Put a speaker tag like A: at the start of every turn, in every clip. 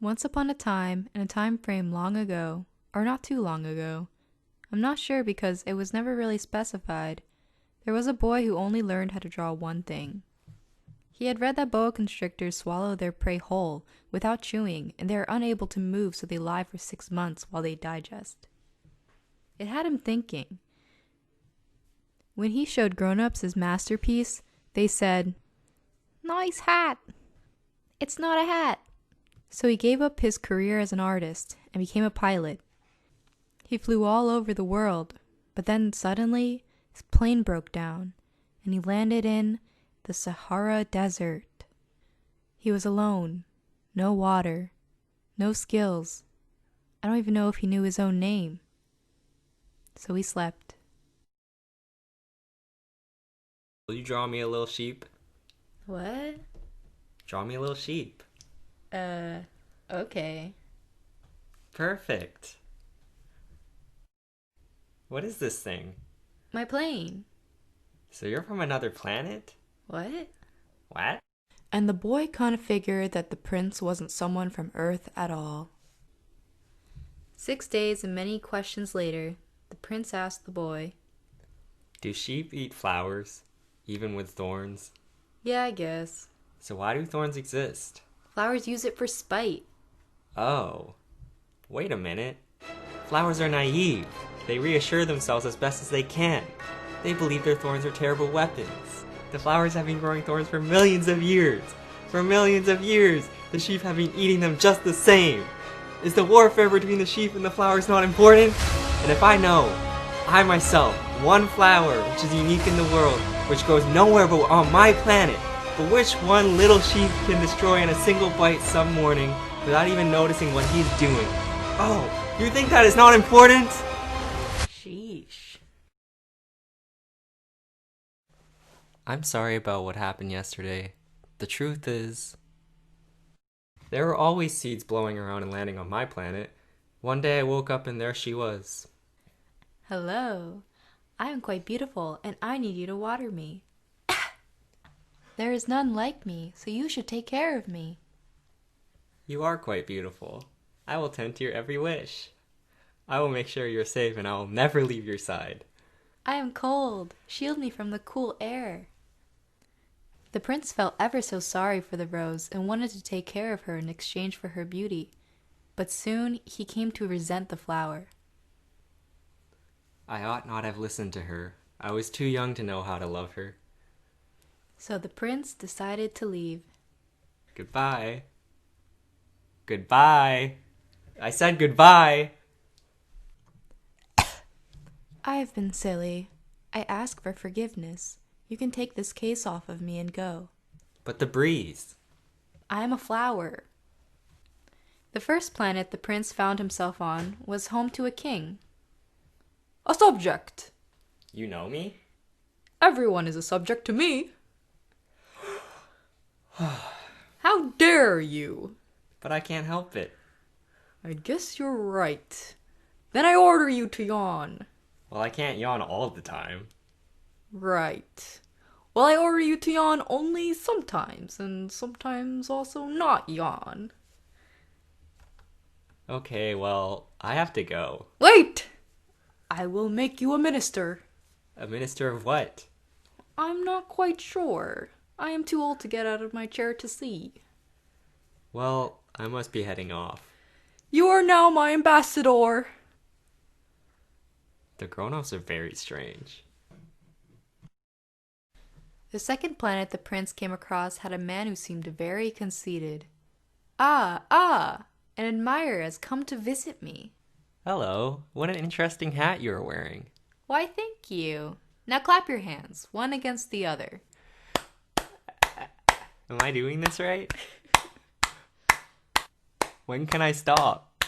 A: Once upon a time, in a time frame long ago, or not too long ago, I'm not sure because it was never really specified, there was a boy who only learned how to draw one thing. He had read that boa constrictors swallow their prey whole, without chewing, and they are unable to move, so they lie for 6 months while they digest. It had him thinking. When he showed grown-ups his masterpiece, they said, "Nice hat." "It's not a hat." So he gave up his career as an artist and became a pilot. He flew all over the world, but then suddenly his plane broke down and he landed in the Sahara Desert. He was alone, no water, no skills. I don't even know if he knew his own name. So he slept.
B: Will you draw me a little sheep?
A: What?
B: Draw me a little sheep.
A: Okay.
B: Perfect. What is this thing?
A: My plane.
B: So you're from another planet?
A: What?
B: What?
A: And the boy kind of figured that the prince wasn't someone from Earth at all. 6 days and many questions later, the prince asked the boy,
B: Do sheep eat flowers, even with thorns?
A: "Yeah, I guess.
B: So why do thorns exist?
A: Flowers use it for spite."
B: Oh, wait a minute. Flowers are naive. They reassure themselves as best as they can. They believe their thorns are terrible weapons. The flowers have been growing thorns for millions of years. For millions of years, the sheep have been eating them just the same. Is the warfare between the sheep and the flowers not important? And if I know, I myself, one flower which is unique in the world, which grows nowhere but on my planet, but which one little sheep can destroy in a single bite some morning without even noticing what he's doing. Oh, you think that is not important?
A: Sheesh.
B: I'm sorry about what happened yesterday. The truth is, there were always seeds blowing around and landing on my planet. One day I woke up and there she was.
A: Hello. I am quite beautiful and I need you to water me. There is none like me, so you should take care of me.
B: You are quite beautiful. I will tend to your every wish. I will make sure you're safe and I will never leave your side.
A: I am cold. Shield me from the cool air. The prince felt ever so sorry for the rose and wanted to take care of her in exchange for her beauty. But soon he came to resent the flower.
B: I ought not have listened to her. I was too young to know how to love her.
A: So the prince decided to leave.
B: Goodbye. Goodbye. I said goodbye.
A: I have been silly. I ask for forgiveness. You can take this case off of me and go.
B: But the breeze.
A: I am a flower. The first planet the prince found himself on was home to a king. A subject.
B: You know me?
A: Everyone is a subject to me. How dare you?
B: But I can't help it.
A: I guess you're right. Then I order you to yawn.
B: Well, I can't yawn all the time.
A: Right. Well, I order you to yawn only sometimes, and sometimes also not yawn.
B: Okay, well, I have to go.
A: Wait! I will make you a minister.
B: A minister of what?
A: I'm not quite sure. I am too old to get out of my chair to see.
B: Well, I must be heading off.
A: You are now my ambassador.
B: The grown-ups are very strange.
A: The second planet the prince came across had a man who seemed very conceited. Ah, an admirer has come to visit me.
B: Hello, what an interesting hat you are wearing.
A: Why, thank you. Now clap your hands, one against the other.
B: Am I doing this right? When can I stop?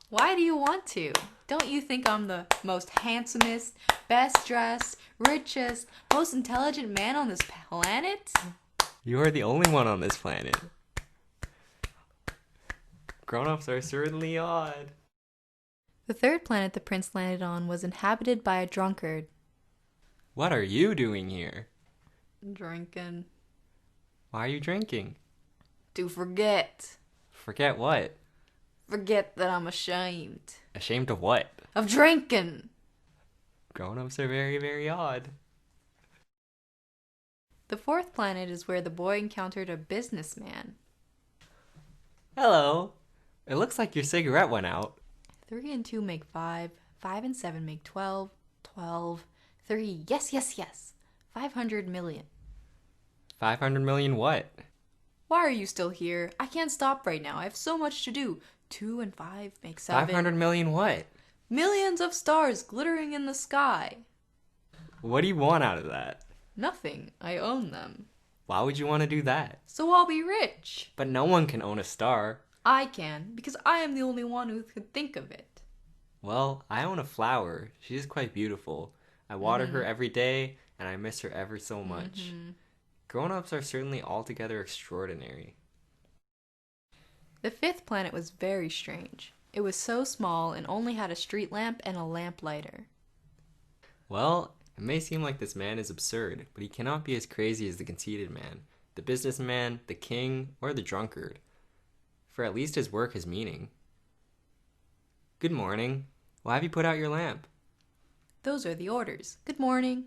A: Why do you want to? Don't you think I'm the most handsomest, best dressed, richest, most intelligent man on this planet?
B: You are the only one on this planet. Grown-ups are certainly odd.
A: The third planet the prince landed on was inhabited by a drunkard.
B: What are you doing here?
A: Drinking.
B: Why are you drinking?
A: To forget.
B: Forget what?
A: Forget that I'm ashamed.
B: Ashamed of what?
A: Of drinking!
B: Grown-ups are very, very odd.
A: The fourth planet is where the boy encountered a businessman.
B: Hello. It looks like your cigarette went out.
A: 3 and 2 make 5. 5 and 7 make 12. 12. 3. Yes, yes, yes. 500 million.
B: 500 million what?
A: Why are you still here? I can't stop right now. I have so much to do. 2 and 5 make 7.
B: 500 million what?
A: Millions of stars glittering in the sky.
B: What do you want out of that?
A: Nothing. I own them.
B: Why would you want to do that?
A: So I'll be rich.
B: But no one can own a star.
A: I can, because I am the only one who could think of it.
B: Well, I own a flower. She is quite beautiful. I water her every day, and I miss her ever so much. Grown-ups are certainly altogether extraordinary.
A: The fifth planet was very strange. It was so small and only had a street lamp and a lamp lighter.
B: Well, it may seem like this man is absurd, but he cannot be as crazy as the conceited man, the businessman, the king, or the drunkard. For at least his work has meaning. Good morning. Why have you put out your lamp?
A: Those are the orders. Good morning.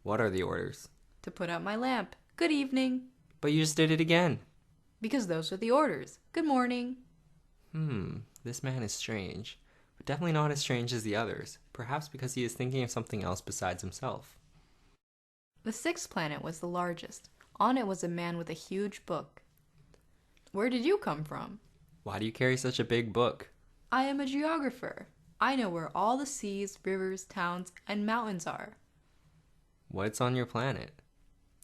B: What are the orders?
A: To put out my lamp. Good evening.
B: But you just did it again.
A: Because those are the orders. Good morning.
B: This man is strange, but definitely not as strange as the others, perhaps because he is thinking of something else besides himself.
A: The sixth planet was the largest. On it was a man with a huge book. Where did you come from?
B: Why do you carry such a big book?
A: I am a geographer. I know where all the seas, rivers, towns, and mountains are.
B: What's on your planet?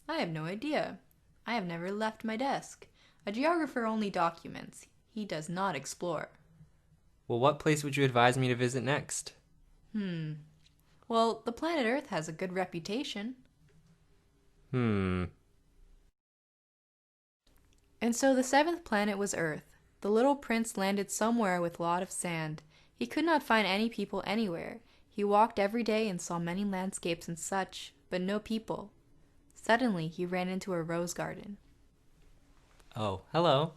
A: I have no idea. I have never left my desk. A geographer only documents. He does not explore.
B: Well, what place would you advise me to visit next?
A: Well, the planet Earth has a good reputation. And so the seventh planet was Earth. The little prince landed somewhere with a lot of sand. He could not find any people anywhere. He walked every day and saw many landscapes and such, but no people. Suddenly, he ran into a rose garden.
B: Oh, hello.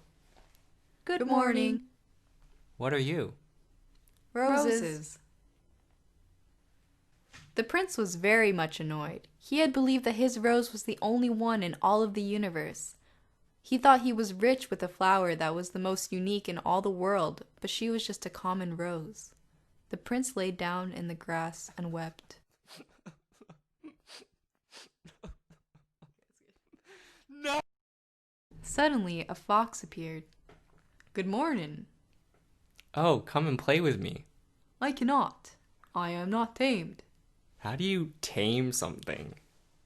A: Good morning.
B: What are you?
A: Roses. The prince was very much annoyed. He had believed that his rose was the only one in all of the universe. He thought he was rich with a flower that was the most unique in all the world, but she was just a common rose. The prince laid down in the grass and wept.
B: No!
A: Suddenly, a fox appeared. Good morning.
B: Oh, come and play with me.
A: I cannot. I am not tamed.
B: How do you tame something?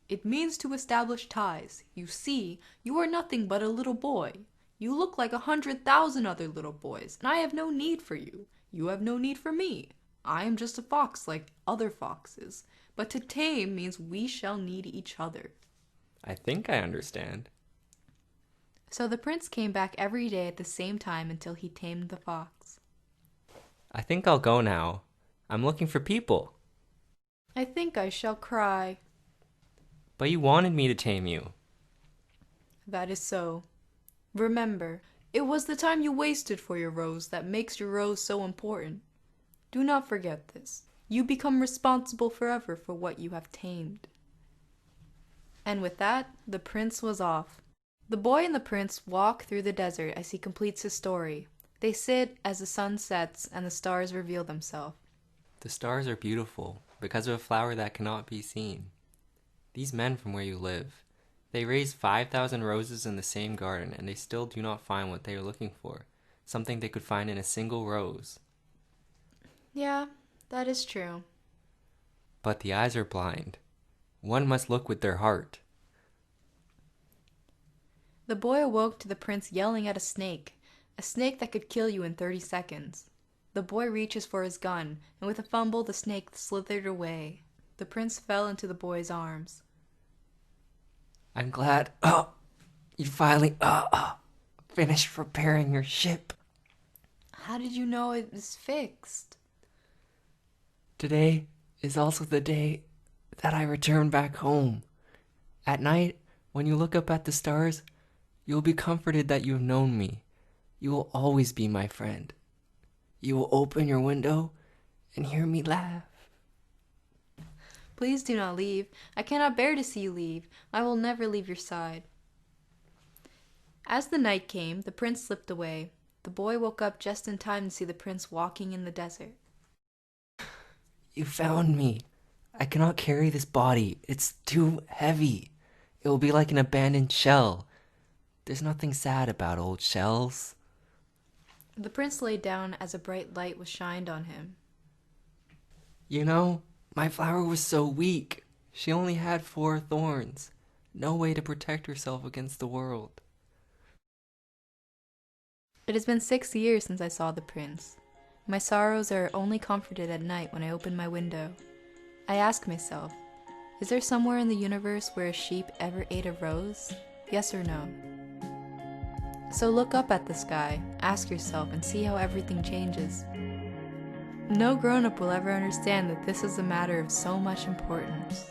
A: It means to establish ties. You see, you are nothing but a little boy. You look like 100,000 other little boys, and I have no need for you. You have no need for me. I am just a fox like other foxes. But to tame means we shall need each other.
B: I think I understand.
A: So the prince came back every day at the same time until he tamed the fox.
B: I think I'll go now. I'm looking for people.
A: I think I shall cry.
B: But you wanted me to tame you.
A: That is so. Remember, it was the time you wasted for your rose that makes your rose so important. Do not forget this. You become responsible forever for what you have tamed. And with that, the prince was off. The boy and the prince walk through the desert as he completes his story. They sit as the sun sets and the stars reveal themselves.
B: The stars are beautiful because of a flower that cannot be seen. These men from where you live, they raise 5,000 roses in the same garden and they still do not find what they are looking for, something they could find in a single rose.
A: Yeah, that is true.
B: But the eyes are blind. One must look with their heart.
A: The boy awoke to the prince yelling at a snake that could kill you in 30 seconds. The boy reaches for his gun, and with a fumble the snake slithered away. The prince fell into the boy's arms.
B: I'm glad, you finally, finished repairing your ship.
A: How did you know it was fixed?
B: Today is also the day that I return back home. At night, when you look up at the stars, you'll be comforted that you have known me. You will always be my friend. You will open your window and hear me laugh.
A: Please do not leave. I cannot bear to see you leave. I will never leave your side. As the night came, the prince slipped away. The boy woke up just in time to see the prince walking in the desert.
B: You found me. I cannot carry this body. It's too heavy. It will be like an abandoned shell. There's nothing sad about old shells.
A: The prince lay down as a bright light was shined on him.
B: You know, my flower was so weak. She only had 4 thorns. No way to protect herself against the world.
A: It has been 6 years since I saw the prince. My sorrows are only comforted at night when I open my window. I ask myself, is there somewhere in the universe where a sheep ever ate a rose? Yes or no? So look up at the sky, ask yourself, and see how everything changes. No grown-up will ever understand that this is a matter of so much importance.